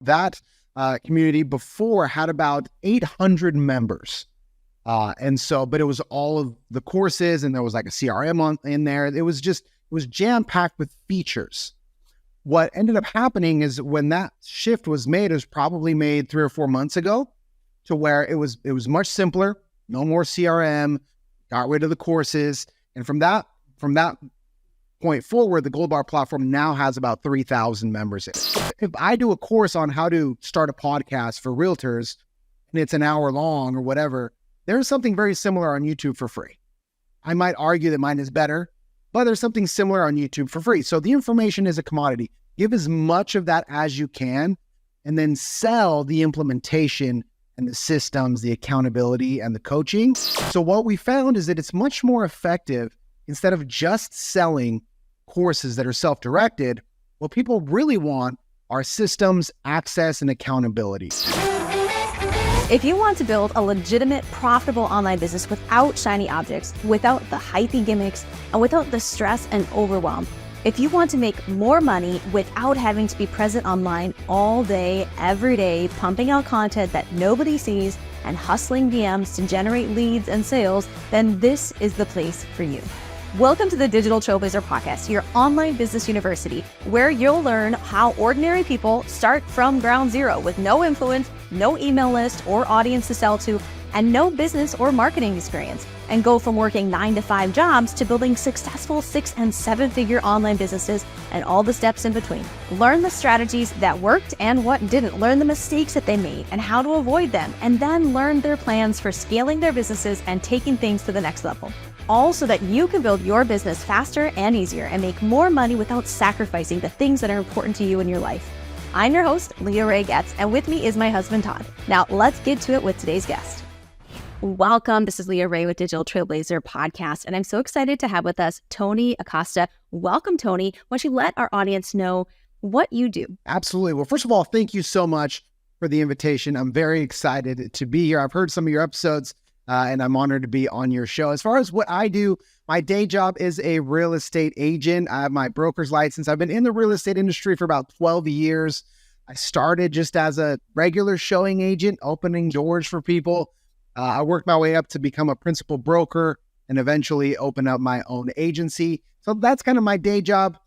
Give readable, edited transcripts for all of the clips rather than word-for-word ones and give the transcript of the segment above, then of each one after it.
That community before had about 800 members. But it was all of the courses, and there was like a CRM in there. It was jam-packed with features. What ended up happening is when that shift was made, it was probably made 3 or 4 months ago, to where it was much simpler, no more CRM, got rid of the courses. And from that point forward, the Goldbar platform now has about 3,000 members in it. If I do a course on how to start a podcast for realtors, and it's an hour long or whatever, there's something very similar on YouTube for free. I might argue that mine is better, but there's something similar on YouTube for free. So the information is a commodity. Give as much of that as you can, and then sell the implementation and the systems, the accountability, and the coaching. So what we found is that it's much more effective, instead of just selling courses that are self-directed, what people really want are systems, access, and accountability. If you want to build a legitimate, profitable online business without shiny objects, without the hypey gimmicks, and without the stress and overwhelm, if you want to make more money without having to be present online all day, every day, pumping out content that nobody sees and hustling DMs to generate leads and sales, then this is the place for you. Welcome to the Digital Trailblazer podcast, your online business university, where you'll learn how ordinary people start from ground zero with no influence, no email list or audience to sell to, and no business or marketing experience, and go from working 9-to-5 jobs to building successful 6- and 7-figure online businesses and all the steps in between. Learn the strategies that worked and what didn't. Learn the mistakes that they made and how to avoid them, and then learn their plans for scaling their businesses and taking things to the next level. All so that you can build your business faster and easier and make more money without sacrificing the things that are important to you in your life. I'm your host, Leah Ray Getz, and with me is my husband, Todd. Now, let's get to it with today's guest. Welcome. This is Leah Ray with Digital Trailblazer podcast, and I'm so excited to have with us Tony Acosta. Welcome, Tony. Why don't you let our audience know what you do? Absolutely. Well, first of all, thank you so much for the invitation. I'm very excited to be here. I've heard some of your episodes, and I'm honored to be on your show. As far as what I do, my day job is a real estate agent. I have my broker's license. I've been in the real estate industry for about 12 years. I started just as a regular showing agent, opening doors for people. I worked my way up to become a principal broker and eventually open up my own agency. So that's kind of my day job.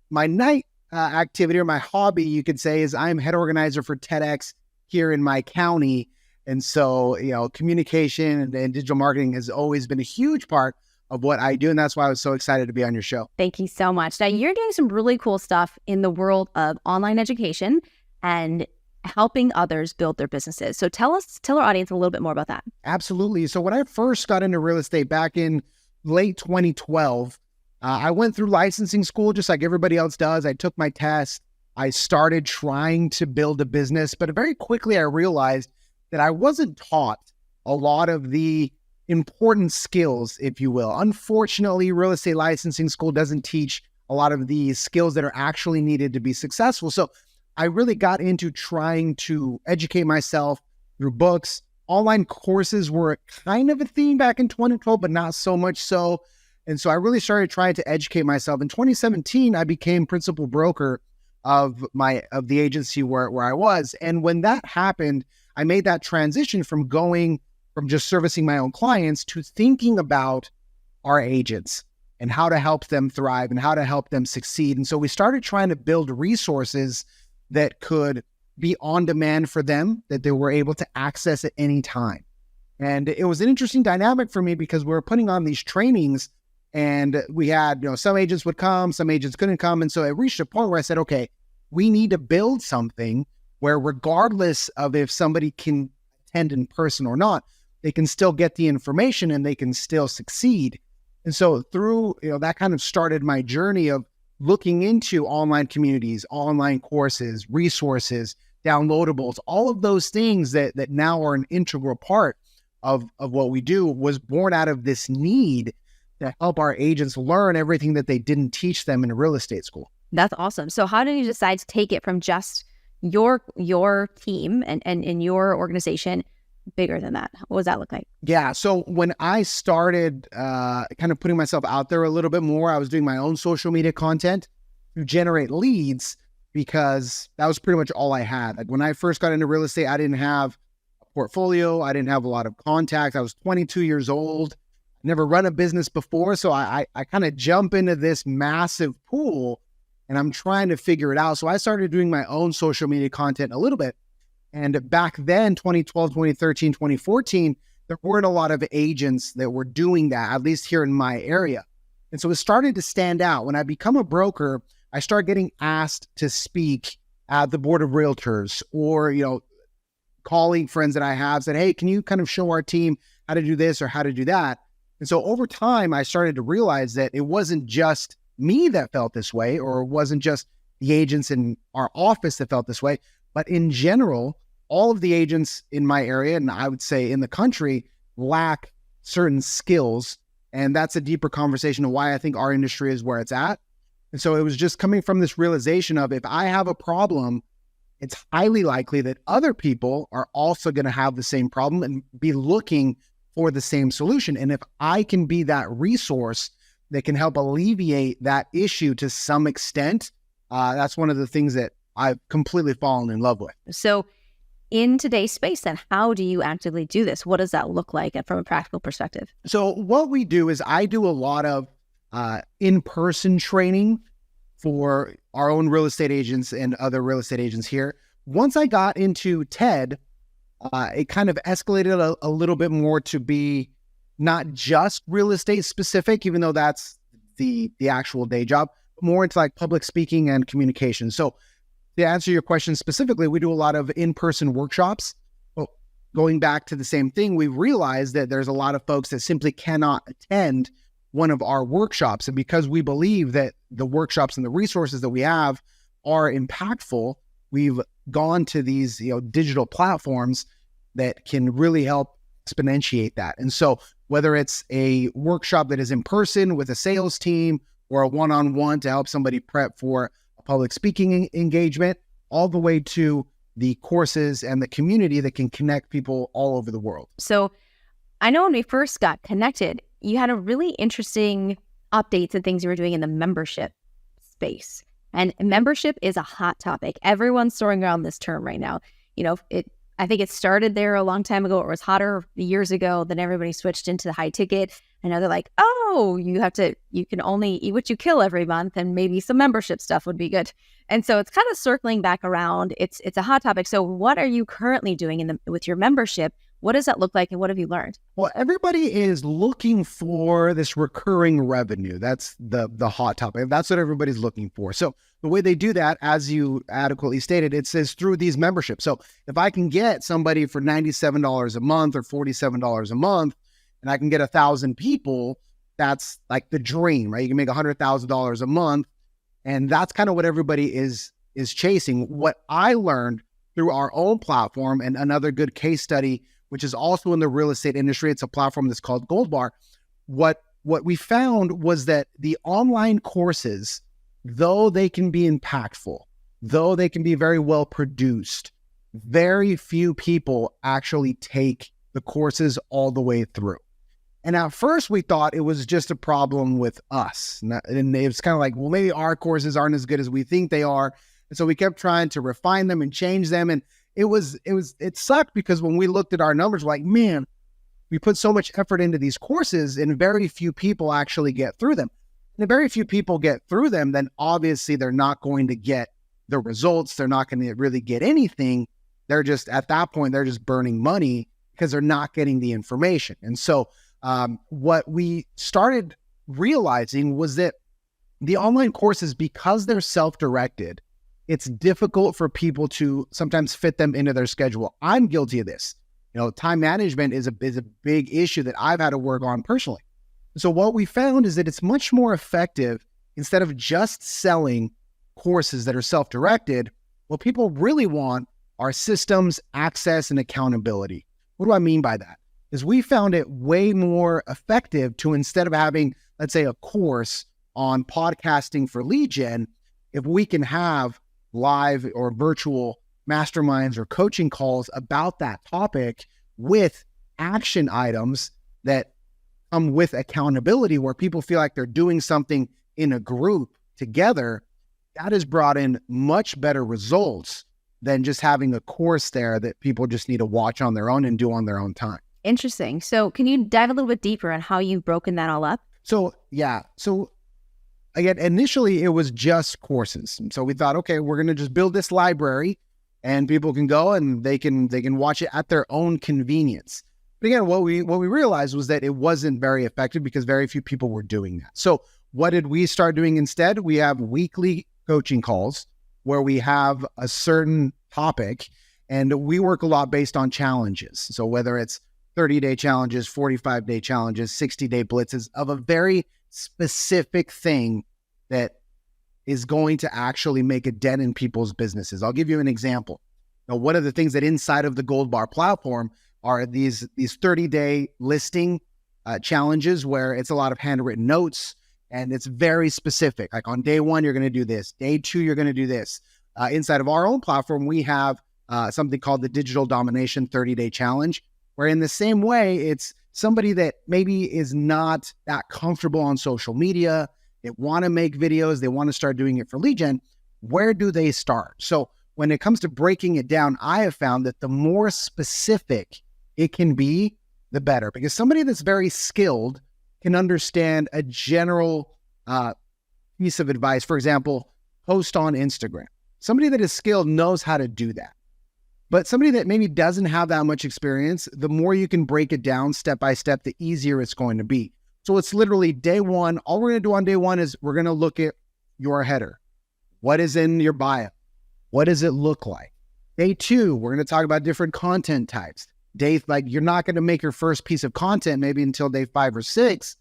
My night activity, or my hobby, you could say, is I'm head organizer for TEDx here in my county. And so, communication and digital marketing has always been a huge part of what I do. And that's why I was so excited to be on your show. Thank you so much. Now, you're doing some really cool stuff in the world of online education and helping others build their businesses. So tell our audience a little bit more about that. Absolutely. So when I first got into real estate back in late 2012, I went through licensing school just like everybody else does. I took my test. I started trying to build a business, but very quickly I realized that I wasn't taught a lot of the important skills, if you will. Unfortunately, real estate licensing school doesn't teach a lot of the skills that are actually needed to be successful. So I really got into trying to educate myself through books. Online courses were kind of a theme back in 2012, but not so much so. And so I really started trying to educate myself. In 2017, I became principal broker of the agency where I was. And when that happened, I made that transition from just servicing my own clients to thinking about our agents and how to help them thrive and how to help them succeed. And so we started trying to build resources that could be on demand for them, that they were able to access at any time. And it was an interesting dynamic for me because we were putting on these trainings, and we had, some agents would come, some agents couldn't come. And so it reached a point where I said, okay, we need to build something where regardless of if somebody can attend in person or not, they can still get the information and they can still succeed. And so through, that kind of started my journey of looking into online communities, online courses, resources, downloadables, all of those things that now are an integral part of what we do was born out of this need to help our agents learn everything that they didn't teach them in a real estate school. That's awesome. So how did you decide to take it from just your team and your organization bigger than that? What does that look like? Yeah. So when I started kind of putting myself out there a little bit more, I was doing my own social media content to generate leads. because that was pretty much all I had. Like when I first got into real estate, I didn't have a portfolio. I didn't have a lot of contacts. I was 22 years old, never run a business before. So I kind of jump into this massive pool and I'm trying to figure it out. So I started doing my own social media content a little bit. And back then, 2012, 2013, 2014, there weren't a lot of agents that were doing that, at least here in my area. And so it started to stand out. When I become a broker, I start getting asked to speak at the board of realtors, or, colleague friends that I have said, hey, can you kind of show our team how to do this or how to do that? And so over time, I started to realize that it wasn't just me that felt this way, or it wasn't just the agents in our office that felt this way, but in general, all of the agents in my area, and I would say in the country, lack certain skills. And that's a deeper conversation of why I think our industry is where it's at. And so it was just coming from this realization of, if I have a problem, it's highly likely that other people are also going to have the same problem and be looking for the same solution. And if I can be that resource that can help alleviate that issue to some extent, that's one of the things that I've completely fallen in love with. So in today's space, then, how do you actively do this? What does that look like from a practical perspective? So what we do is I do a lot of in-person training for our own real estate agents and other real estate agents here. Once I got into TED, it kind of escalated a little bit more to be not just real estate specific, even though that's the actual day job, but more into like public speaking and communication. So to answer your question specifically, we do a lot of in-person workshops. But going back to the same thing, we realized that there's a lot of folks that simply cannot attend one of our workshops. And because we believe that the workshops and the resources that we have are impactful, we've gone to these digital platforms that can really help exponentiate that. And so whether it's a workshop that is in person with a sales team, or a one-on-one to help somebody prep for a public speaking engagement, all the way to the courses and the community that can connect people all over the world. So I know when we first got connected, you had a really interesting updates and things you were doing in the membership space. And membership is a hot topic. Everyone's throwing around this term right now. I think it started there a long time ago. It was hotter years ago. Then everybody switched into the high ticket. And now they're like, oh, you can only eat what you kill every month, and maybe some membership stuff would be good. And so it's kind of circling back around. It's a hot topic. So what are you currently doing with your membership? What does that look like, and what have you learned? Well, everybody is looking for this recurring revenue. That's the hot topic. That's what everybody's looking for. So the way they do that, as you adequately stated, it says through these memberships. So if I can get somebody for $97 a month or $47 a month, and I can get 1,000 people, that's like the dream, right? You can make $100,000 a month. And that's kind of what everybody is chasing. What I learned through our own platform, and another good case study, which is also in the real estate industry, it's a platform that's called Goldbar. What we found was that the online courses, though they can be impactful, though they can be very well produced, very few people actually take the courses all the way through. And at first we thought it was just a problem with us. And it was kind of like, well, maybe our courses aren't as good as we think they are. And so we kept trying to refine them and change them. And it sucked, because when we looked at our numbers, we're like, man, we put so much effort into these courses and very few people actually get through them. And if very few people get through them, then obviously they're not going to get the results. They're not going to really get anything. They're just, at that point, they're just burning money because they're not getting the information. And so what we started realizing was that the online courses, because they're self-directed, it's difficult for people to sometimes fit them into their schedule. I'm guilty of this. Time management is a big issue that I've had to work on personally. So what we found is that it's much more effective, instead of just selling courses that are self-directed, what people really want are systems, access, and accountability. What do I mean by that? Is we found it way more effective to, instead of having, let's say, a course on podcasting for lead gen, if we can have live or virtual masterminds or coaching calls about that topic with action items that come with accountability, where people feel like they're doing something in a group together, that has brought in much better results than just having a course there that people just need to watch on their own and do on their own time. Interesting. So can you dive a little bit deeper on how you've broken that all up? So again, initially it was just courses. So we thought, okay, we're going to just build this library and people can go and they can watch it at their own convenience. But again, what we realized was that it wasn't very effective because very few people were doing that. So what did we start doing instead? We have weekly coaching calls where we have a certain topic and we work a lot based on challenges. So whether it's 30-day challenges, 45-day challenges, 60-day blitzes of a very specific thing that is going to actually make a dent in people's businesses. I'll give you an example. Now, one of the things that inside of the Goldbar platform are these 30-day listing challenges where it's a lot of handwritten notes and it's very specific. Like on day 1, you're going to do this. Day 2, you're going to do this. Inside of our own platform, we have something called the Digital Domination 30-day challenge, where in the same way, it's somebody that maybe is not that comfortable on social media. They want to make videos. They want to start doing it for lead gen. Where do they start? So when it comes to breaking it down, I have found that the more specific it can be, the better. Because somebody that's very skilled can understand a general piece of advice. For example, post on Instagram. Somebody that is skilled knows how to do that. But somebody that maybe doesn't have that much experience, the more you can break it down step by step, the easier it's going to be. So it's literally day 1. All we're going to do on day 1 is we're going to look at your header. What is in your bio? What does it look like? Day 2, we're going to talk about different content types. You're not going to make your first piece of content maybe until day 5 or 6.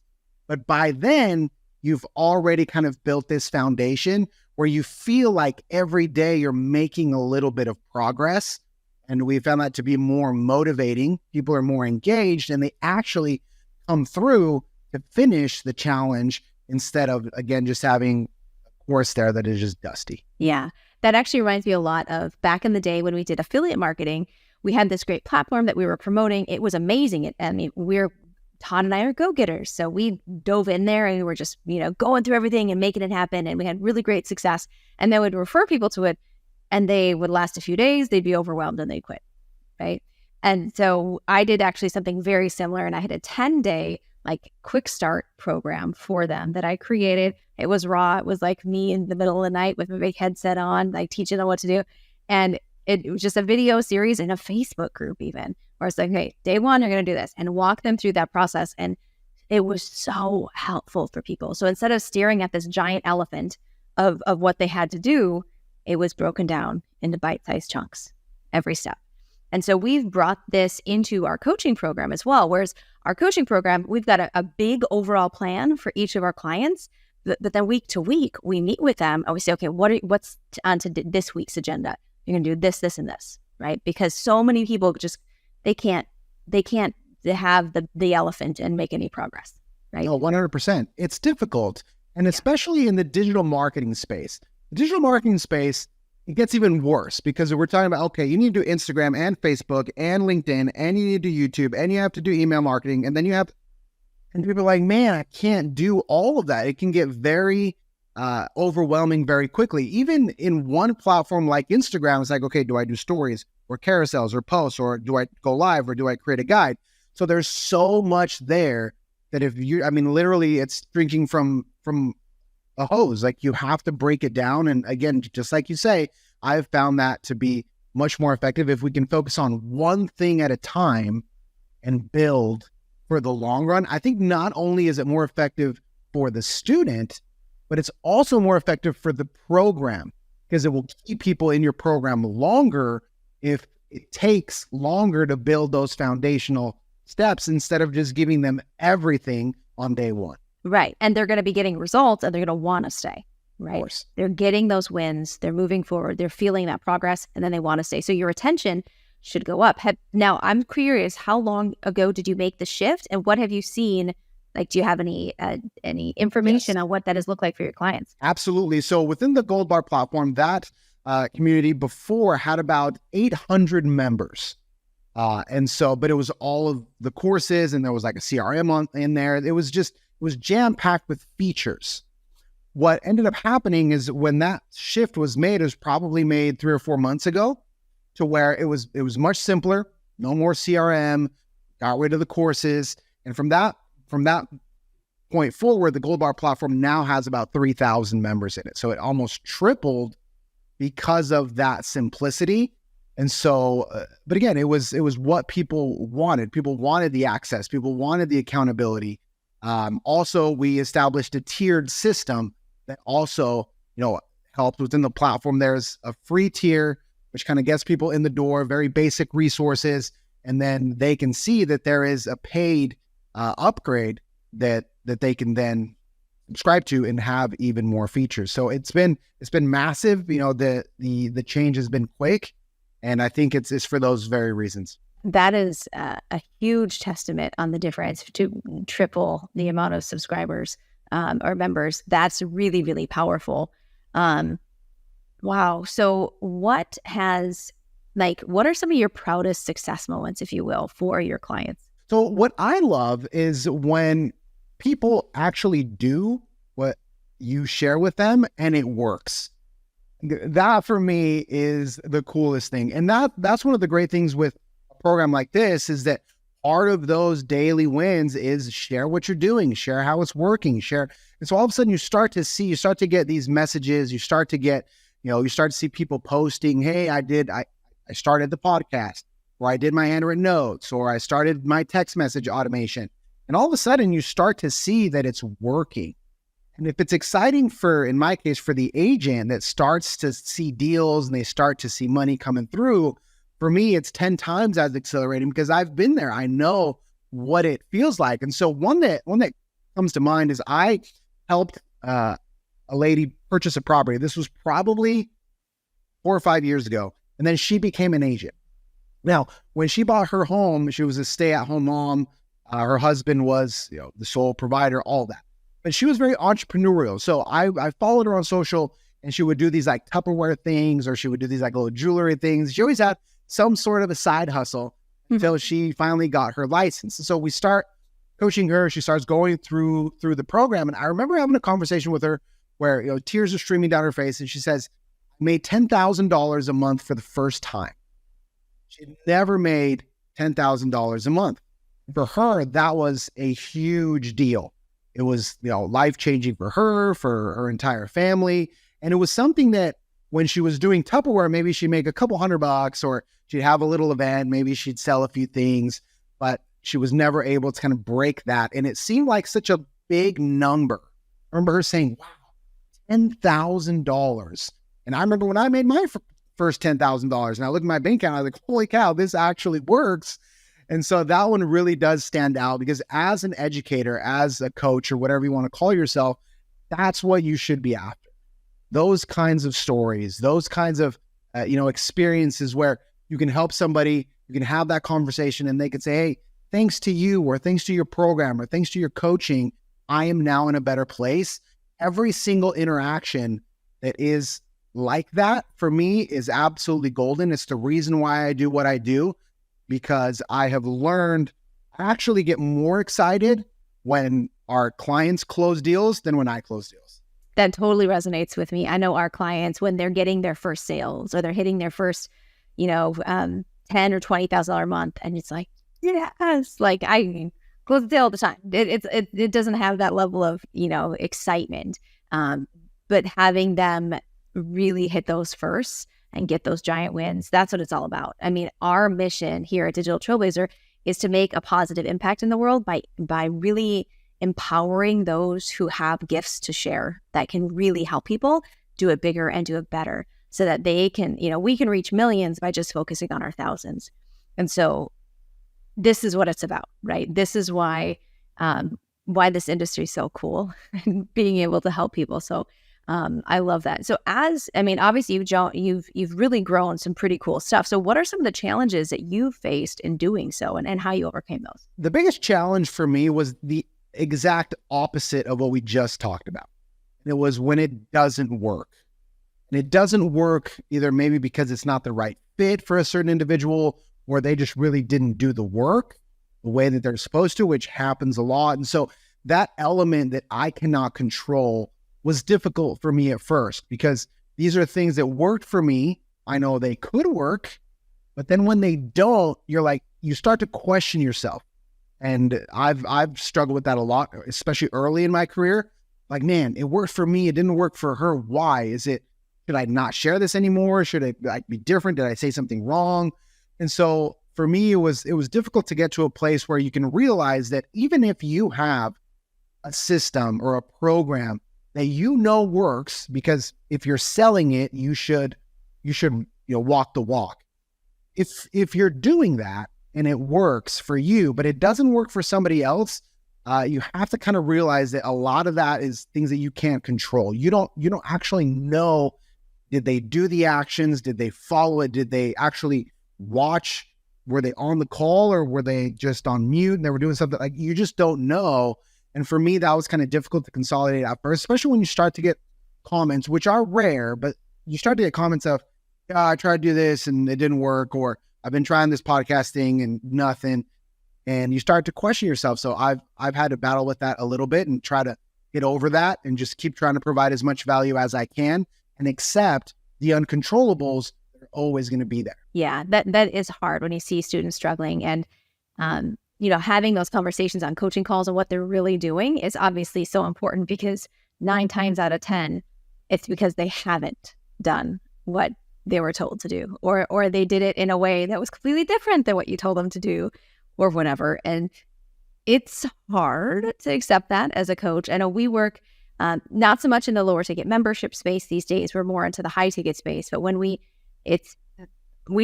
But by then, you've already kind of built this foundation where you feel like every day you're making a little bit of progress. And we found that to be more motivating. People are more engaged and they actually come through to finish the challenge instead of, again, just having a course there that is just dusty. Yeah, that actually reminds me a lot of back in the day when we did affiliate marketing. We had this great platform that we were promoting. It was amazing. Todd and I are go-getters. So we dove in there and we were just, going through everything and making it happen. And we had really great success. And then we'd refer people to it. And they would last a few days, they'd be overwhelmed and they'd quit, right? And so I did actually something very similar, and I had a 10-day quick start program for them that I created. It was raw. It was like me in the middle of the night with my big headset on, teaching them what to do. And it was just a video series in a Facebook group even, where it's like, hey, day 1, you're going to do this, and walk them through that process. And it was so helpful for people. So instead of staring at this giant elephant of what they had to do, it was broken down into bite-sized chunks every step. And so we've brought this into our coaching program as well, whereas our coaching program, we've got a big overall plan for each of our clients, but then week to week, we meet with them and we say, okay, what's on to this week's agenda? You're going to do this, this, and this, right? Because so many people just, they can't have the elephant and make any progress, right? No, 100%. It's difficult. And especially in the digital marketing space. The digital marketing space, it gets even worse because we're talking about, okay, you need to do Instagram and Facebook and LinkedIn, and you need to do YouTube, and you have to do email marketing. And then and people are like, man, I can't do all of that. It can get very overwhelming very quickly. Even in one platform like Instagram, it's like, okay, do I do stories or carousels or posts, or do I go live, or do I create a guide? So there's so much there that literally it's drinking from a hose. You have to break it down. And again, just like you say, I've found that to be much more effective if we can focus on one thing at a time and build for the long run. I think not only is it more effective for the student, but it's also more effective for the program because it will keep people in your program longer if it takes longer to build those foundational steps instead of just giving them everything on day 1. Right. And they're going to be getting results and they're going to want to stay, right? Of course. They're getting those wins. They're moving forward. They're feeling that progress and then they want to stay. So your retention should go up. Now, I'm curious, how long ago did you make the shift and what have you seen? Do you have any information on what that has looked like for your clients? Absolutely. So within the Goldbar platform, that community before had about 800 members. But it was all of the courses and there was a CRM in there. It was jam-packed with features. what ended up happening is when that shift was made, it was probably made 3 or 4 months ago, to where it was much simpler, no more CRM, got rid of the courses. And from that point forward, the Goldbar platform now has about 3,000 members in it. So it almost tripled because of that simplicity. And so, but again, it was what people wanted. People wanted the access. People wanted the accountability. Also, we established a tiered system that also, helped within the platform. There's a free tier, which kind of gets people in the door, very basic resources. And then they can see that there is a paid upgrade that they can then subscribe to and have even more features. So it's been massive. The change has been quick. And I think it's for those very reasons. That is a huge testament on the difference to triple the amount of subscribers or members. That's really, really powerful. Wow. So what are some of your proudest success moments, if you will, for your clients? So what I love is when people actually do what you share with them and it works. That for me is the coolest thing. And that's one of the great things with a program like this, is that part of those daily wins is share what you're doing, share how it's working, share. And so all of a sudden you start to get these messages, you start to see people posting, hey, I started the podcast, or I did my handwritten notes, or I started my text message automation. And all of a sudden you start to see that it's working. And if it's exciting in my case, for the agent that starts to see deals and they start to see money coming through, for me, it's 10 times as exhilarating because I've been there. I know what it feels like. And so one that comes to mind is I helped a lady purchase a property. This was probably 4 or 5 years ago. And then she became an agent. Now, when she bought her home, she was a stay-at-home mom. Her husband was the sole provider, all that. But she was very entrepreneurial. So I followed her on social, and she would do these like Tupperware things, or she would do these like little jewelry things. She always had some sort of a side hustle until she finally got her license. And so we start coaching her. She starts going through the program. And I remember having a conversation with her where, tears are streaming down her face. And she says, I made $10,000 a month for the first time. She had never made $10,000 a month. For her, that was a huge deal. It was, life-changing for her entire family. And it was something that when she was doing Tupperware, maybe she'd make a couple $100, or she'd have a little event, maybe she'd sell a few things, but she was never able to kind of break that. And it seemed like such a big number. I remember her saying, wow, $10,000. And I remember when I made my first $10,000 and I looked at my bank account, I was like, holy cow, this actually works. And so that one really does stand out, because as an educator, as a coach, or whatever you want to call yourself, that's what you should be after. Those kinds of stories, those kinds of, experiences where you can help somebody, you can have that conversation and they can say, hey, thanks to you, or thanks to your program, or thanks to your coaching, I am now in a better place. Every single interaction that is like that for me is absolutely golden. It's the reason why I do what I do, because I have learned I actually get more excited when our clients close deals than when I close deals. That totally resonates with me. I know our clients, when they're getting their first sales, or they're hitting their first, $10,000 or $20,000 a month, and it's like, yes, like I close the deal all the time. It doesn't have that level of, excitement, but having them really hit those first and get those giant wins, that's what it's all about. I mean, our mission here at Digital Trailblazer is to make a positive impact in the world by really empowering those who have gifts to share that can really help people do it bigger and do it better, so that they can, we can reach millions by just focusing on our thousands. And so this is what it's about, right? This is why this industry is so cool, being able to help people. So I love that. So obviously you've really grown some pretty cool stuff. So what are some of the challenges that you faced in doing so, and how you overcame those? The biggest challenge for me was the exact opposite of what we just talked about. It was when it doesn't work. And it doesn't work either maybe because it's not the right fit for a certain individual, or they just really didn't do the work the way that they're supposed to, which happens a lot. And so that element that I cannot control was difficult for me at first because these are things that worked for me. I know they could work, but then when they don't, you're like, you start to question yourself. And I've struggled with that a lot, especially early in my career. Like, man, it worked for me. It didn't work for her. Why? Should I not share this anymore? Should it be different? Did I say something wrong? And so for me, it was difficult to get to a place where you can realize that even if you have a system or a program that works, because if you're selling it, you should walk the walk. If you're doing that and it works for you, but it doesn't work for somebody else, you have to kind of realize that a lot of that is things that you can't control. You don't actually know, did they do the actions? Did they follow it? Did they actually watch? Were they on the call or were they just on mute and they were doing something? Like, you just don't know. And for me, that was kind of difficult to consolidate at first, especially when you start to get comments, which are rare, but you start to get comments of, yeah, I tried to do this and it didn't work, or I've been trying this podcast thing and nothing. And you start to question yourself. So I've had to battle with that a little bit and try to get over that and just keep trying to provide as much value as I can and accept the uncontrollables that are always going to be there. Yeah, that is hard when you see students struggling, and having those conversations on coaching calls and what they're really doing is obviously so important, because 9 times out of 10, it's because they haven't done what they were told to do, or they did it in a way that was completely different than what you told them to do, or whatever. And it's hard to accept that as a coach. I know we work not so much in the lower ticket membership space these days. We're more into the high ticket space. But when we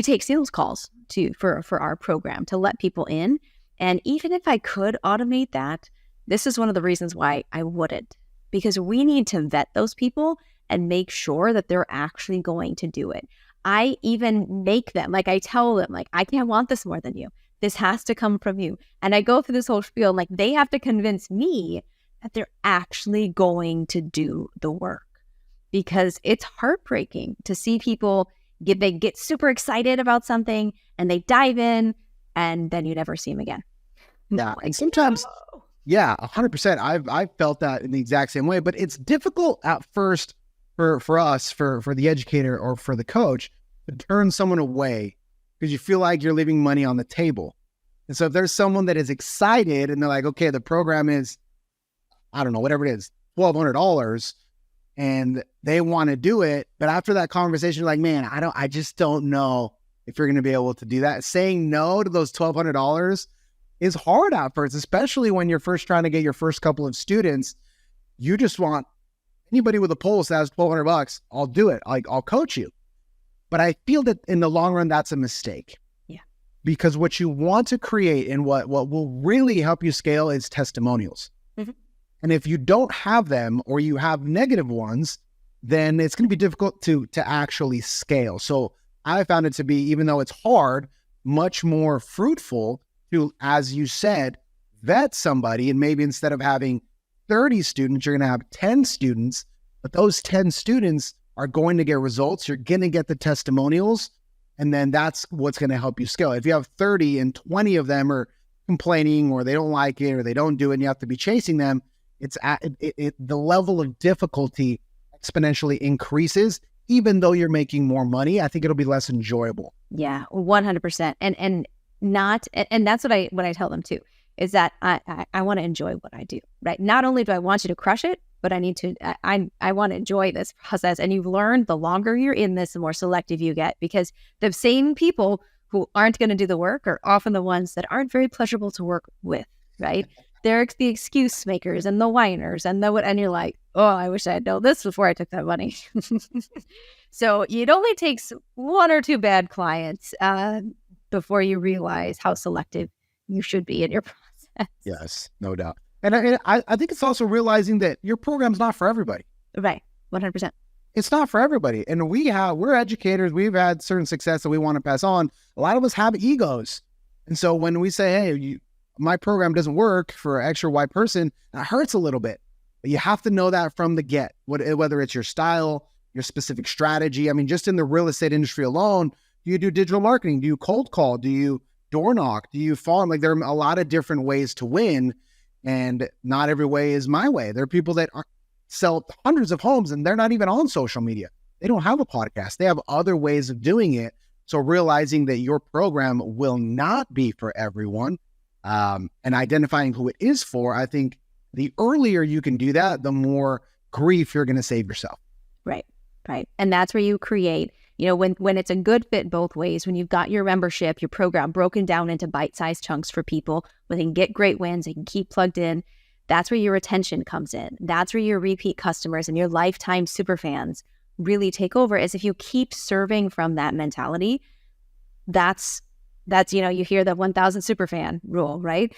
take sales calls for our program to let people in. And even if I could automate that, this is one of the reasons why I wouldn't, because we need to vet those people and make sure that they're actually going to do it. I even make them, like, I tell them, like, I can't want this more than you. This has to come from you. And I go through this whole spiel, like, they have to convince me that they're actually going to do the work, because it's heartbreaking to see people they get super excited about something and they dive in and then you never see them again. Yeah. And sometimes, 100%. I've felt that in the exact same way, but it's difficult at first for us, for the educator or for the coach, to turn someone away because you feel like you're leaving money on the table. And so if there's someone that is excited and they're like, okay, the program is, I don't know, whatever it is, $1,200, and they want to do it, but after that conversation, you're like, man, I just don't know if you're going to be able to do that. Saying no to those $1,200 is hard at first, especially when you're first trying to get your first couple of students. You just want anybody with a pulse that has $1,200, I'll do it. I'll coach you. But I feel that in the long run, that's a mistake. Yeah. Because what you want to create and what will really help you scale is testimonials. Mm-hmm. And if you don't have them, or you have negative ones, then it's going to be difficult to actually scale. So I found it to be, even though it's hard, much more fruitful to, as you said, vet somebody. And maybe instead of having 30 students, you're going to have 10 students, but those 10 students are going to get results. You're going to get the testimonials. And then that's what's going to help you scale. If you have 30 and 20 of them are complaining, or they don't like it, or they don't do it, and you have to be chasing them, the level of difficulty exponentially increases. Even though you're making more money, I think it'll be less enjoyable. Yeah, 100%. And that's what I tell them too, is that I want to enjoy what I do, right? Not only do I want you to crush it, but I want to enjoy this process. And you've learned, the longer you're in this, the more selective you get, because the same people who aren't going to do the work are often the ones that aren't very pleasurable to work with, right? They're the excuse makers and the whiners and and you're like, oh, I wish I had known this before I took that money. So it only takes 1 or 2 bad clients before you realize how selective you should be in your process. Yes, no doubt. And I think it's also realizing that your program's not for everybody. Right, 100%. It's not for everybody. And we're educators. We've had certain success that we want to pass on. A lot of us have egos. And so when we say, hey, my program doesn't work for X or Y person, that hurts a little bit. But you have to know that from the get, whether it's your style, your specific strategy. I mean, just in the real estate industry alone, do you do digital marketing? Do you cold call? Do you door knock? Do you farm? Like, there are a lot of different ways to win, and not every way is my way. There are people that sell hundreds of homes and they're not even on social media. They don't have a podcast. They have other ways of doing it. So realizing that your program will not be for everyone, and identifying who it is for, I think the earlier you can do that, the more grief you're going to save yourself. Right. And that's where you create, when it's a good fit both ways, when you've got your membership, your program broken down into bite-sized chunks for people, where they can get great wins, they can keep plugged in. That's where your retention comes in. That's where your repeat customers and your lifetime super fans really take over, is if you keep serving from that mentality. That's you hear the 1,000 super fan rule, right?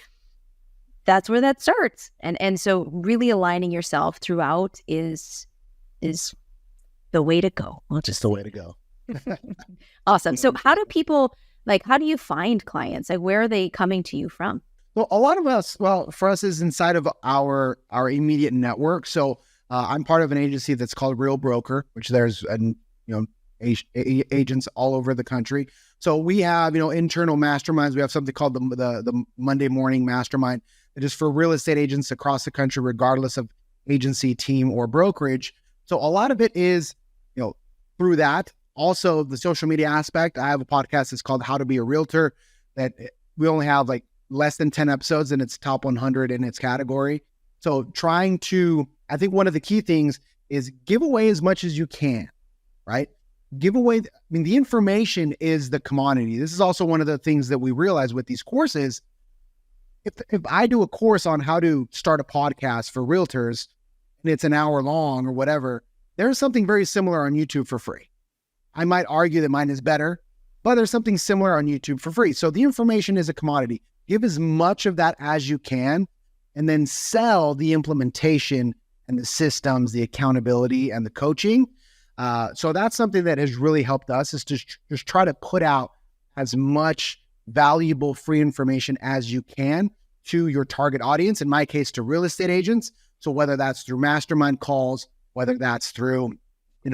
That's where that starts. And so really aligning yourself throughout is the way to go. Just the way to go. Awesome. So how do you find clients? Like, where are they coming to you from? Well, a lot of us, for us is inside of our immediate network. So I'm part of an agency that's called Real Broker, which there's agents all over the country. So we have, internal masterminds. We have something called the Monday morning mastermind that is for real estate agents across the country, regardless of agency, team, or brokerage. So a lot of it is, through that. Also, the social media aspect. I have a podcast that's called How to Be a Realtor that we only have like less than 10 episodes and it's top 100 in its category. So I think one of the key things is give away as much as you can, right? Give away, the information is the commodity. This is also one of the things that we realize with these courses. If I do a course on how to start a podcast for realtors and it's an hour long or whatever, there's something very similar on YouTube for free. I might argue that mine is better, but there's something similar on YouTube for free. So the information is a commodity. Give as much of that as you can, and then sell the implementation and the systems, the accountability and the coaching. So that's something that has really helped us, is to just try to put out as much valuable free information as you can to your target audience. In my case, to real estate agents. So whether that's through mastermind calls, whether that's through,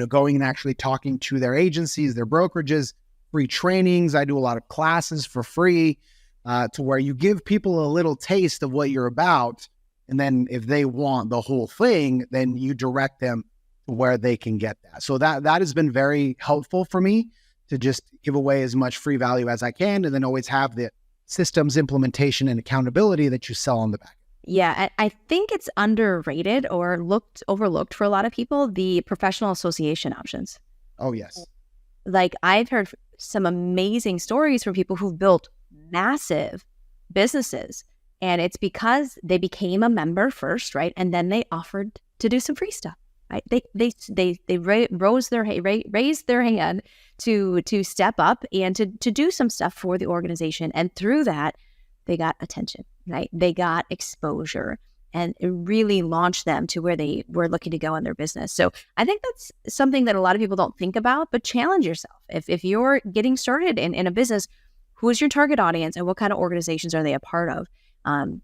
going and actually talking to their agencies, their brokerages, free trainings. I do a lot of classes for free, to where you give people a little taste of what you're about. And then if they want the whole thing, then you direct them to where they can get that. So that has been very helpful for me, to just give away as much free value as I can, and then always have the systems, implementation, and accountability that you sell on the back. Yeah, I think it's underrated or overlooked for a lot of people, the professional association options. Oh, yes. Like, I've heard some amazing stories from people who've built massive businesses, and it's because they became a member first, right? And then they offered to do some free stuff, right? They raised their hand to step up and to do some stuff for the organization. And through that, they got attention, right? They got exposure, and it really launched them to where they were looking to go in their business. So I think that's something that a lot of people don't think about, but challenge yourself. If you're getting started in a business, who is your target audience and what kind of organizations are they a part of? And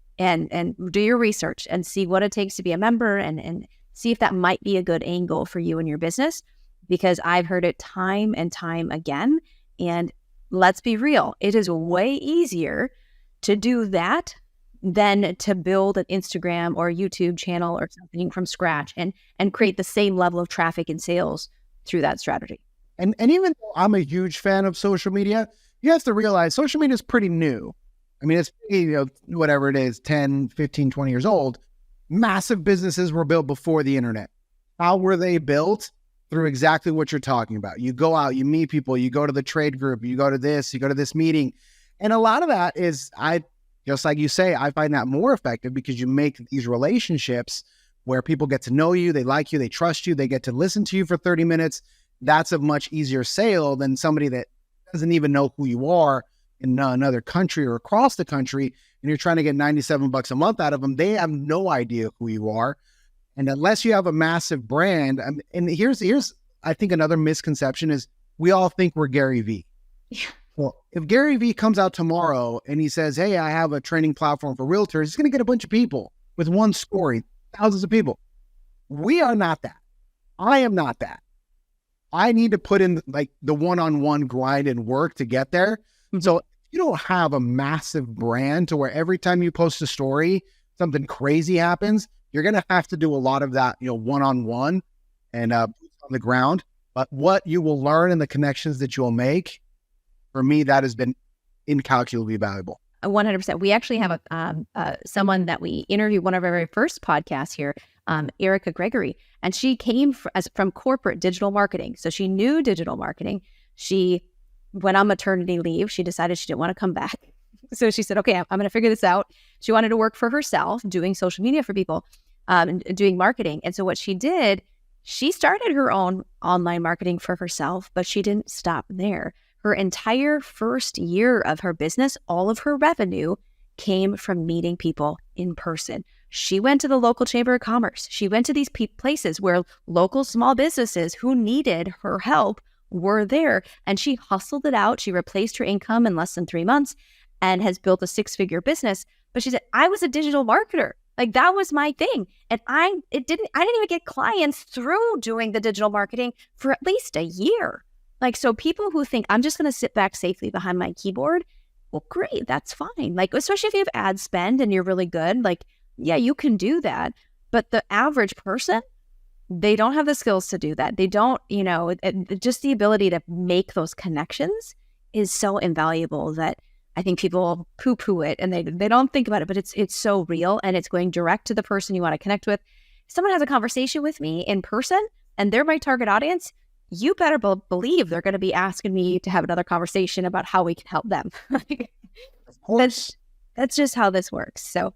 do your research and see what it takes to be a member, and see if that might be a good angle for you and your business, because I've heard it time and time again. And let's be real, it is way easier to do that than to build an Instagram or YouTube channel or something from scratch and create the same level of traffic and sales through that strategy. And even though I'm a huge fan of social media, you have to realize social media is pretty new. It's, whatever it is, 10, 15, 20 years old. Massive businesses were built before the internet. How were they built? Through exactly what you're talking about. You go out, you meet people, you go to the trade group, you go to this meeting. And a lot of that is, just like you say, I find that more effective, because you make these relationships where people get to know you, they like you, they trust you, they get to listen to you for 30 minutes. That's a much easier sale than somebody that doesn't even know who you are in another country or across the country, and you're trying to get $97 a month out of them. They have no idea who you are. And unless you have a massive brand, and here's I think another misconception is, we all think we're Gary Vee. Yeah. Well, if Gary Vee comes out tomorrow and he says, hey, I have a training platform for realtors, he's going to get a bunch of people with one story, thousands of people. We are not that. I am not that. I need to put in like the one-on-one grind and work to get there. So you don't have a massive brand to where every time you post a story, something crazy happens. You're going to have to do a lot of that, one-on-one and boots on the ground. But what you will learn and the connections that you will make, for me, that has been incalculably valuable. 100%. We actually have someone that we interviewed, one of our very first podcasts here, Erica Gregory, and she came from corporate digital marketing. So she knew digital marketing. She went on maternity leave. She decided she didn't want to come back. So she said, okay, I'm going to figure this out. She wanted to work for herself, doing social media for people, doing marketing. And so what she did, she started her own online marketing for herself, but she didn't stop there. Her entire first year of her business, all of her revenue came from meeting people in person. She went to the local chamber of commerce. She went to these places where local small businesses who needed her help were there. And she hustled it out. She replaced her income in less than 3 months and has built a 6-figure business. But she said, I was a digital marketer. Like, that was my thing. And I didn't even get clients through doing the digital marketing for at least a year. Like, so people who think I'm just going to sit back safely behind my keyboard, well, great, that's fine. Like, especially if you have ad spend and you're really good, like, yeah, you can do that. But the average person, they don't have the skills to do that. They don't, just the ability to make those connections is so invaluable that I think people poo-poo it and they don't think about it, but it's so real and it's going direct to the person you want to connect with. If someone has a conversation with me in person and they're my target audience, you better believe they're going to be asking me to have another conversation about how we can help them. That's just how this works. So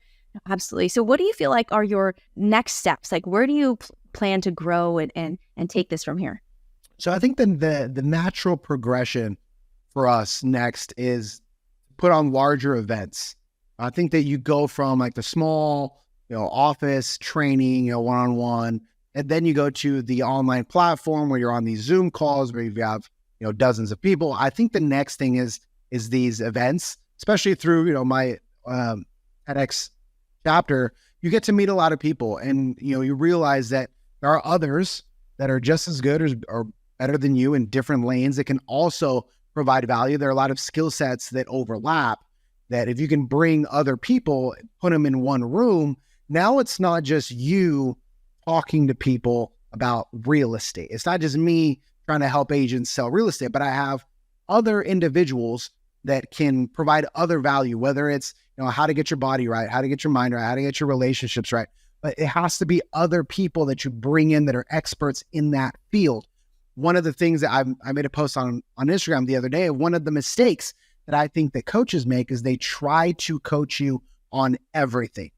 absolutely. So what do you feel like are your next steps? Like, where do you plan to grow and take this from here? So I think the natural progression for us next is put on larger events. I think that you go from like the small, office training, one-on-one, and then you go to the online platform where you're on these Zoom calls where you have, dozens of people. I think the next thing is these events, especially through, my TEDx chapter. You get to meet a lot of people and, you realize that there are others that are just as good or better than you in different lanes that can also provide value. There are a lot of skill sets that overlap that if you can bring other people, put them in one room, now it's not just you talking to people about real estate. It's not just me trying to help agents sell real estate, but I have other individuals that can provide other value, whether it's, how to get your body right, how to get your mind right, how to get your relationships right. But it has to be other people that you bring in that are experts in that field. One of the things that I made a post on Instagram the other day, one of the mistakes that I think that coaches make is they try to coach you on everything.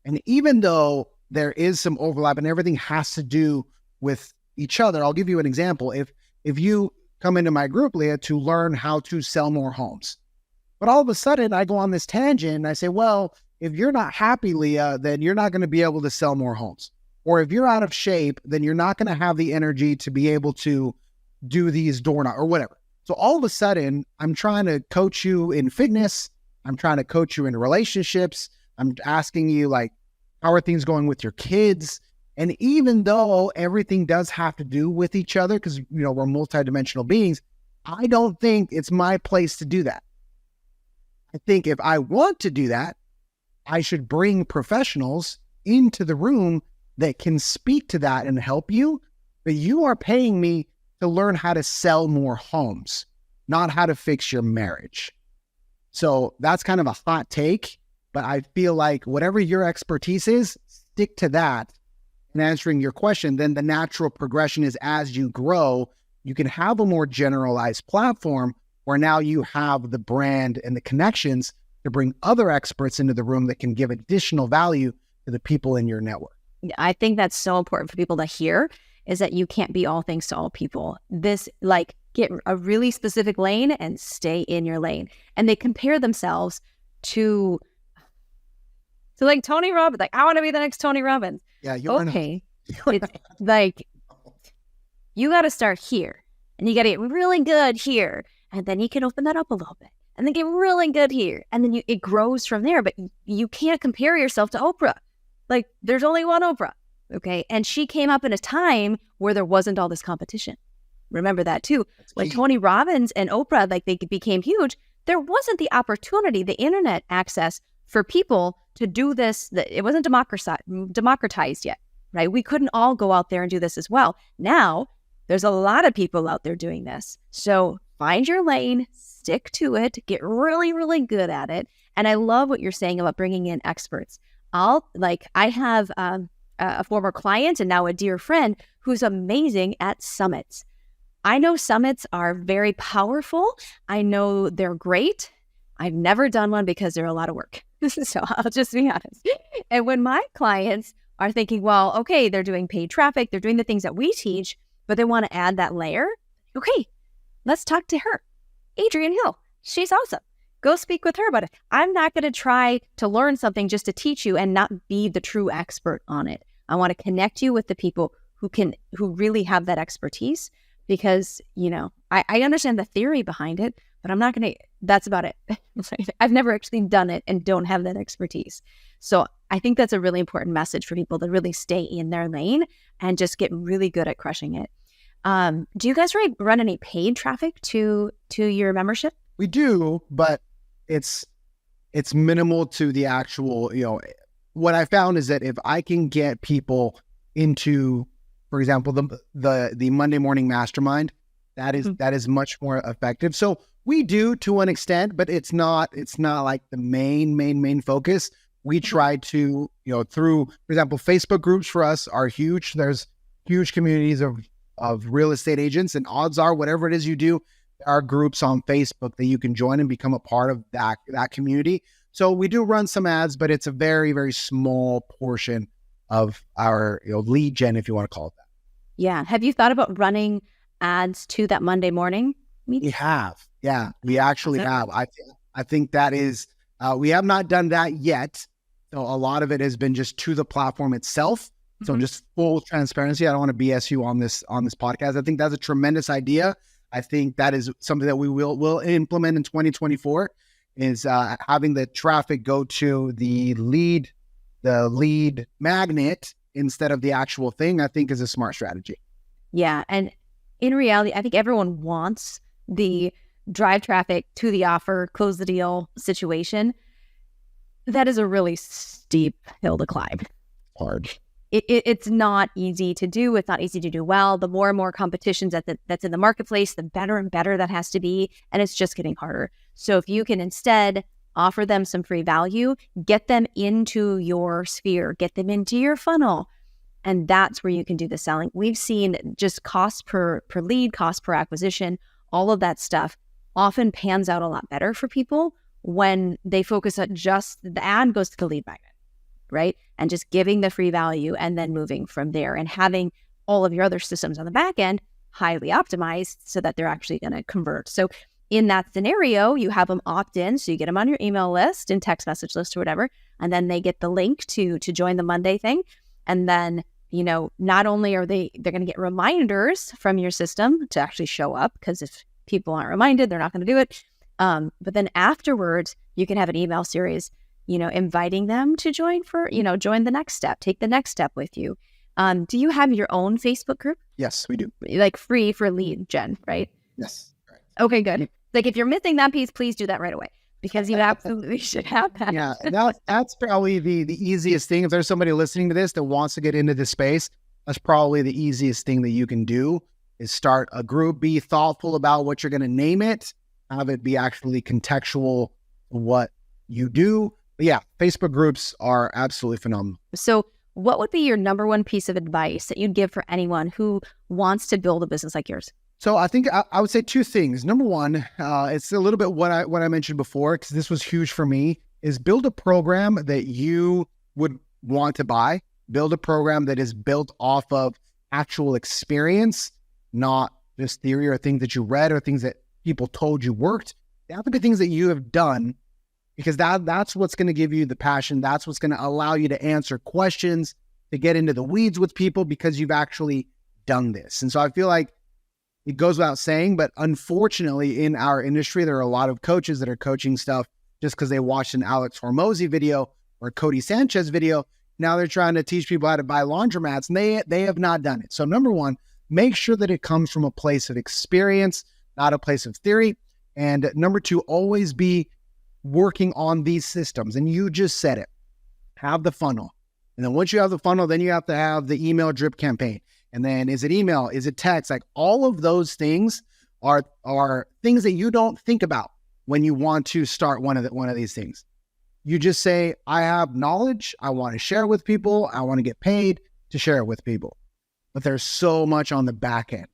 And even though there is some overlap and everything has to do with each other, I'll give you an example. If you come into my group, Leah, to learn how to sell more homes, but all of a sudden I go on this tangent and I say, well, if you're not happy, Leah, then you're not going to be able to sell more homes. Or if you're out of shape, then you're not going to have the energy to be able to do these door knocks or whatever. So all of a sudden, I'm trying to coach you in fitness. I'm trying to coach you in relationships. I'm asking you, like, how are things going with your kids? And even though everything does have to do with each other, because, we're multidimensional beings, I don't think it's my place to do that. I think if I want to do that, I should bring professionals into the room that can speak to that and help you. But you are paying me to learn how to sell more homes, not how to fix your marriage. So that's kind of a hot take, but I feel like whatever your expertise is, stick to that. And answering your question, then the natural progression is as you grow, you can have a more generalized platform where now you have the brand and the connections to bring other experts into the room that can give additional value to the people in your network. I think that's so important for people to hear, is that you can't be all things to all people. This, like, get a really specific lane and stay in your lane. And they compare themselves to like Tony Robbins. Like, I want to be the next Tony Robbins. Yeah, you're okay. It's like, you got to start here and you got to get really good here. And then you can open that up a little bit and then get really good here. And then it grows from there. But you can't compare yourself to Oprah. Like, there's only one Oprah, okay? And she came up in a time where there wasn't all this competition. Remember that too. When Tony Robbins and Oprah, like, they became huge, there wasn't the opportunity, the internet access for people to do this. It wasn't democratized yet, right? We couldn't all go out there and do this as well. Now, there's a lot of people out there doing this. So find your lane, stick to it, get really, really good at it. And I love what you're saying about bringing in experts. I have a former client and now a dear friend who's amazing at summits. I know summits are very powerful. I know they're great. I've never done one because they're a lot of work. So I'll just be honest. And when my clients are thinking, well, okay, they're doing paid traffic, they're doing the things that we teach, but they want to add that layer. Okay, let's talk to her. Adrienne Hill, she's awesome. Go speak with her about it. I'm not going to try to learn something just to teach you and not be the true expert on it. I want to connect you with the people who really have that expertise, because, I understand the theory behind it, but I'm not going to, that's about it. I've never actually done it and don't have that expertise. So I think that's a really important message for people to really stay in their lane and just get really good at crushing it. Do you guys run any paid traffic to your membership? We do, but it's minimal to the actual, what I found is that if I can get people into, for example, the Monday morning mastermind, that is much more effective. So we do to an extent, but it's not like the main focus. We try to, through, for example, Facebook groups for us are huge. There's huge communities of real estate agents, and odds are whatever it is you do, there are groups on Facebook that you can join and become a part of that community. So we do run some ads, but it's a very, very small portion of our lead gen, if you want to call it that. Yeah. Have you thought about running ads to that Monday morning meeting? We have. Yeah, we actually have. I think that is, we have not done that yet. So a lot of it has been just to the platform itself. So just full transparency. I don't want to BS you on this podcast. I think that's a tremendous idea. I think that is something that we will implement in 2024 is having the traffic go to the lead magnet instead of the actual thing. I think is a smart strategy. Yeah. And in reality, I think everyone wants the drive traffic to the offer, close the deal situation. That is a really steep hill to climb. Hard. It's not easy to do. It's not easy to do well. The more and more competitions that's in the marketplace, the better and better that has to be. And it's just getting harder. So if you can instead offer them some free value, get them into your sphere, get them into your funnel. And that's where you can do the selling. We've seen just cost per lead, cost per acquisition, all of that stuff often pans out a lot better for people when they focus on just the ad goes to the lead magnet, right? And just giving the free value and then moving from there and having all of your other systems on the back end highly optimized so that they're actually going to convert. So in that scenario, you have them opt in. So you get them on your email list and text message list or whatever, and then they get the link to join the Monday thing. And then, not only are they're going to get reminders from your system to actually show up, because if people aren't reminded, they're not going to do it. But then afterwards, you can have an email series, inviting them to join join the next step, take the next step with you. Do you have your own Facebook group? Yes, we do. Like free for lead gen, right? Yes. Right. Okay, good. Like if you're missing that piece, please do that right away, because you absolutely should have that. Yeah, that's probably the easiest thing. If there's somebody listening to this that wants to get into this space, that's probably the easiest thing that you can do is start a group, be thoughtful about what you're going to name it, have it be actually contextual to what you do. But yeah, Facebook groups are absolutely phenomenal. So what would be your number one piece of advice that you'd give for anyone who wants to build a business like yours? So I think I would say two things. Number one, it's a little bit what I mentioned before, because this was huge for me, is build a program that you would want to buy. Build a program that is built off of actual experience, not just theory or things that you read or things that people told you worked. They have to be things that you have done, because that's what's going to give you the passion. That's what's going to allow you to answer questions, to get into the weeds with people, because you've actually done this. And so I feel like it goes without saying, but unfortunately in our industry, there are a lot of coaches that are coaching stuff just because they watched an Alex Hormozi video or a Cody Sanchez video. Now they're trying to teach people how to buy laundromats, and they have not done it. So number one, make sure that it comes from a place of experience, not a place of theory. And number two, always be working on these systems. And you just said it, have the funnel. And then once you have the funnel, then you have to have the email drip campaign. And then is it email? Is it text? Like all of those things are things that you don't think about when you want to start one of these things. You just say, I have knowledge. I want to share it with people. I want to get paid to share it with people. But there's so much on the back end.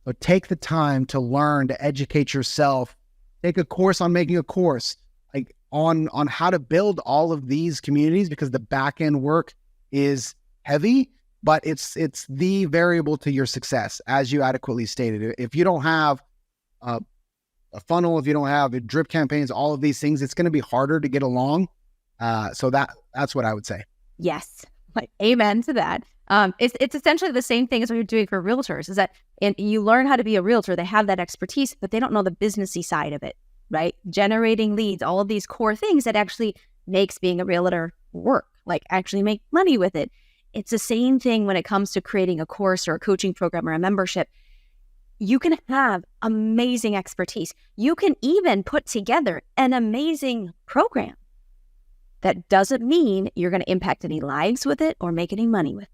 So take the time to learn, to educate yourself. Take a course on making a course, like on how to build all of these communities, because the back end work is heavy, but it's the variable to your success, as you adequately stated. If you don't have a funnel, if you don't have drip campaigns, all of these things, it's going to be harder to get along. So that's what I would say. Yes, like amen to that. It's essentially the same thing as what you're doing for realtors, is that and you learn how to be a realtor. They have that expertise, but they don't know the businessy side of it, right? Generating leads, all of these core things that actually makes being a realtor work, like actually make money with it. It's the same thing when it comes to creating a course or a coaching program or a membership. You can have amazing expertise. You can even put together an amazing program. That doesn't mean you're going to impact any lives with it or make any money with it.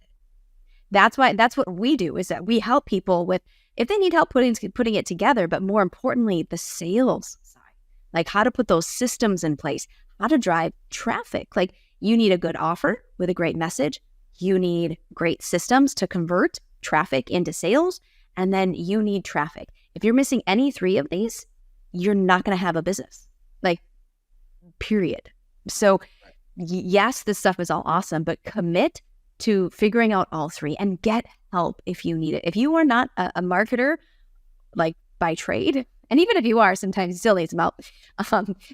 That's what we do, is that we help people with, if they need help putting it together, but more importantly, the sales side, like how to put those systems in place, how to drive traffic. Like you need a good offer with a great message. You need great systems to convert traffic into sales. And then you need traffic. If you're missing any three of these, you're not going to have a business, like period. So yes, this stuff is all awesome, but commit to figuring out all three and get help if you need it. If you are not a marketer, like by trade, and even if you are, sometimes you still need some help,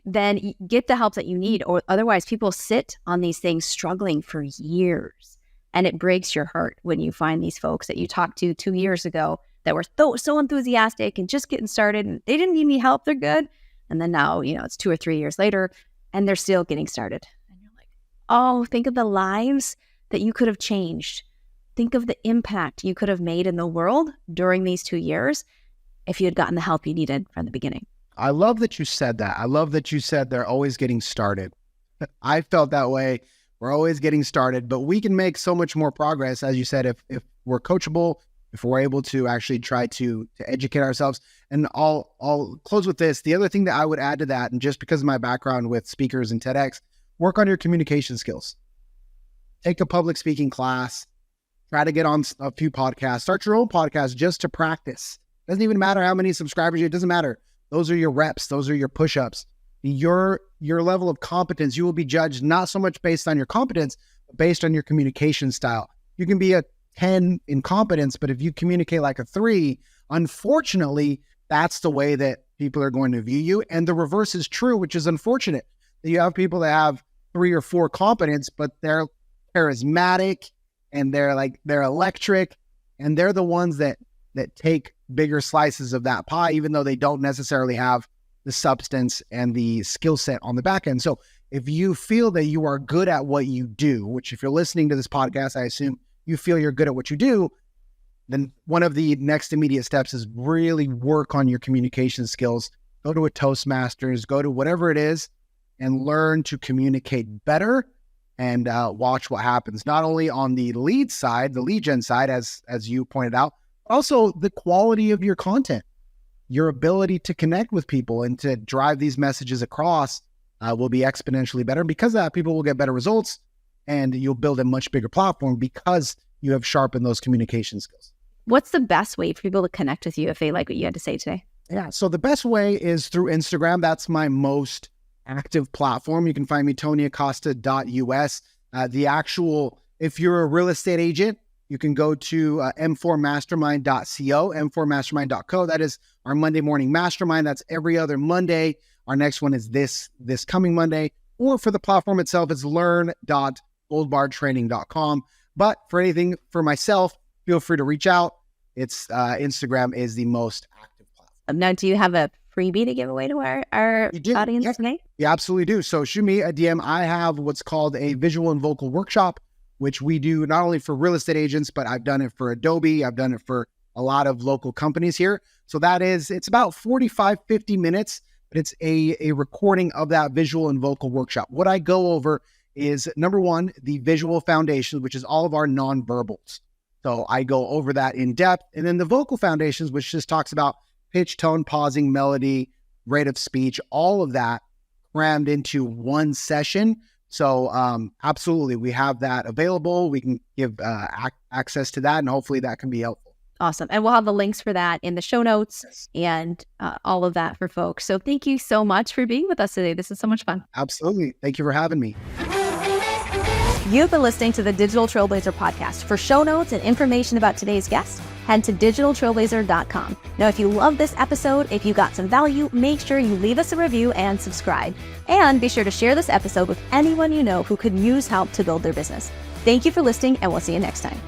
then get the help that you need, or otherwise people sit on these things struggling for years. And it breaks your heart when you find these folks that you talked to 2 years ago that were so enthusiastic and just getting started and they didn't need any help, they're good. And then now, it's 2 or 3 years later and they're still getting started. And you're like, oh, think of the lives that you could have changed. Think of the impact you could have made in the world during these 2 years if you had gotten the help you needed from the beginning. I love that you said that. I love that you said they're always getting started. I felt that way. We're always getting started, but we can make so much more progress, as you said, if we're coachable, if we're able to actually try to educate ourselves. And I'll close with this. The other thing that I would add to that, and just because of my background with speakers and TEDx, work on your communication skills. Take a public speaking class, try to get on a few podcasts, start your own podcast just to practice. Doesn't even matter how many subscribers it doesn't matter. Those are your reps. Those are your push-ups. Your level of competence, you will be judged not so much based on your competence, but based on your communication style. You can be a 10 in competence, but if you communicate like a 3, unfortunately, that's the way that people are going to view you. And the reverse is true, which is unfortunate. You have people that have 3 or 4 competence, but they're charismatic and they're electric, and they're the ones that take bigger slices of that pie, even though they don't necessarily have the substance and the skill set on the back end. So if you feel that you are good at what you do, which if you're listening to this podcast, I assume you feel you're good at what you do, then one of the next immediate steps is really work on your communication skills. Go to a Toastmasters, go to whatever it is, and learn to communicate better and watch what happens, not only on the lead side, the lead gen side, as you pointed out, also the quality of your content. Your ability to connect with people and to drive these messages across will be exponentially better. And because of that, people will get better results and you'll build a much bigger platform because you have sharpened those communication skills. What's the best way for people to connect with you if they like what you had to say today? Yeah, so the best way is through Instagram. That's my most active platform. You can find me tonyacosta.us. If you're a real estate agent, you can go to m4mastermind.co, m4mastermind.co. That is our Monday morning mastermind. That's every other Monday. Our next one is this coming Monday. Or for the platform itself, it's learn.goldbartraining.com. But for anything for myself, feel free to reach out. It's Instagram is the most active platform. Now, do you have a freebie to give away to our audience today? You absolutely do. So shoot me a DM. I have what's called a visual and vocal workshop, which we do not only for real estate agents, but I've done it for Adobe. I've done it for a lot of local companies here. So it's about 45, 50 minutes but it's a recording of that visual and vocal workshop. What I go over is, number one, the visual foundations, which is all of our nonverbals. So I go over that in depth. And then the vocal foundations, which just talks about pitch, tone, pausing, melody, rate of speech, all of that crammed into one session. So absolutely, we have that available. We can give access to that, and hopefully that can be helpful. Awesome. And we'll have the links for that in the show notes and all of that for folks. So thank you so much for being with us today. This is so much fun. Absolutely. Thank you for having me. You've been listening to the Digital Trailblazer podcast. For show notes and information about today's guest, head to digitaltrailblazer.com. Now, if you love this episode, if you got some value, make sure you leave us a review and subscribe. And be sure to share this episode with anyone you know who could use help to build their business. Thank you for listening, and we'll see you next time.